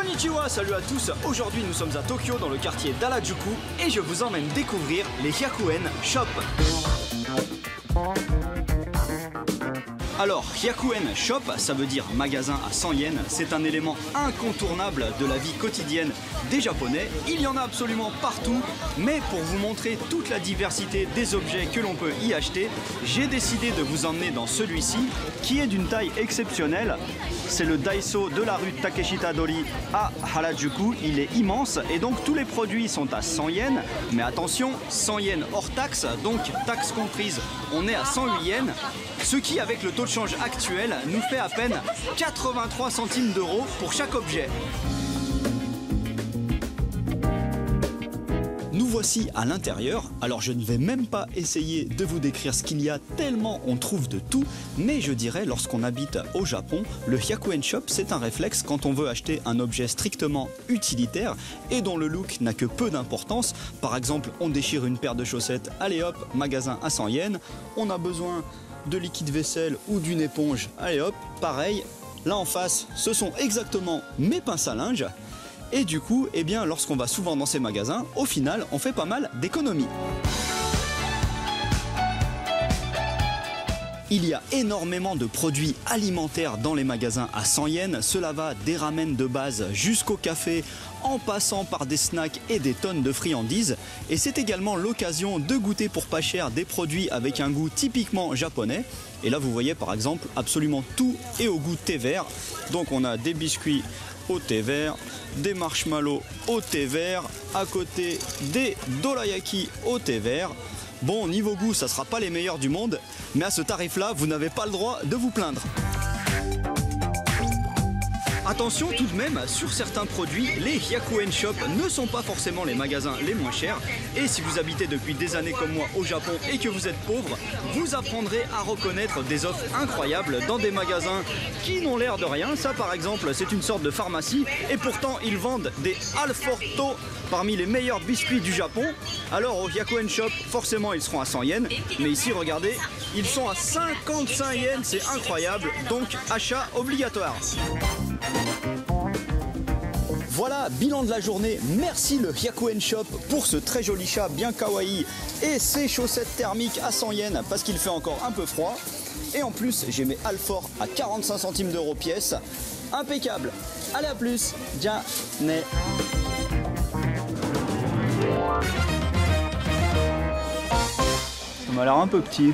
Konnichiwa, salut à tous. Aujourd'hui nous sommes à Tokyo dans le quartier d'Harajuku et je vous emmène découvrir les Hyakuen Shop. Alors, Hyakuen Shop, ça veut dire magasin à 100 yens, c'est un élément incontournable de la vie quotidienne des Japonais. Il y en a absolument partout, mais pour vous montrer toute la diversité des objets que l'on peut y acheter, j'ai décidé de vous emmener dans celui-ci, qui est d'une taille exceptionnelle. C'est le Daiso de la rue Takeshita-dori à Harajuku, il est immense et donc tous les produits sont à 100 yens, mais attention, 100 yens hors taxe, donc taxe comprise, on est à 108 yens, ce qui avec le taux de change actuel nous fait à peine 83 centimes d'euros pour chaque objet. Nous voici à l'intérieur, alors je ne vais même pas essayer de vous décrire ce qu'il y a tellement on trouve de tout, mais je dirais lorsqu'on habite au Japon, le Hyakuen Shop c'est un réflexe quand on veut acheter un objet strictement utilitaire et dont le look n'a que peu d'importance. Par exemple, on déchire une paire de chaussettes, allez hop, magasin à 100 yens, on a besoin de liquide vaisselle ou d'une éponge, allez hop, pareil, là en face ce sont exactement mes pinces à linge. Et du coup, eh bien, lorsqu'on va souvent dans ces magasins, au final, on fait pas mal d'économies. Il y a énormément de produits alimentaires dans les magasins à 100 yens. Cela va des ramen de base jusqu'au café, en passant par des snacks et des tonnes de friandises. Et c'est également l'occasion de goûter pour pas cher des produits avec un goût typiquement japonais. Et là, vous voyez par exemple absolument tout est au goût thé vert. Donc on a des biscuits au thé vert, des marshmallows au thé vert, à côté des dorayaki au thé vert. Bon, niveau goût, ça sera pas les meilleurs du monde, mais à ce tarif-là, vous n'avez pas le droit de vous plaindre. Attention tout de même, sur certains produits, les Hyakuen Shop ne sont pas forcément les magasins les moins chers. Et si vous habitez depuis des années comme moi au Japon et que vous êtes pauvre, vous apprendrez à reconnaître des offres incroyables dans des magasins qui n'ont l'air de rien. Ça par exemple, c'est une sorte de pharmacie et pourtant ils vendent des Alforto, parmi les meilleurs biscuits du Japon. Alors au Hyakuen Shop, forcément ils seront à 100 yens, mais ici regardez, ils sont à 55 yens, c'est incroyable, donc achat obligatoire. Voilà, bilan de la journée. Merci le Hyakuen Shop pour ce très joli chat bien kawaii et ces chaussettes thermiques à 100 yens parce qu'il fait encore un peu froid. Et en plus, j'ai mes Alfort à 45 centimes d'euros pièce. Impeccable. Allez, à plus. Ja ne. Ça m'a l'air un peu petit.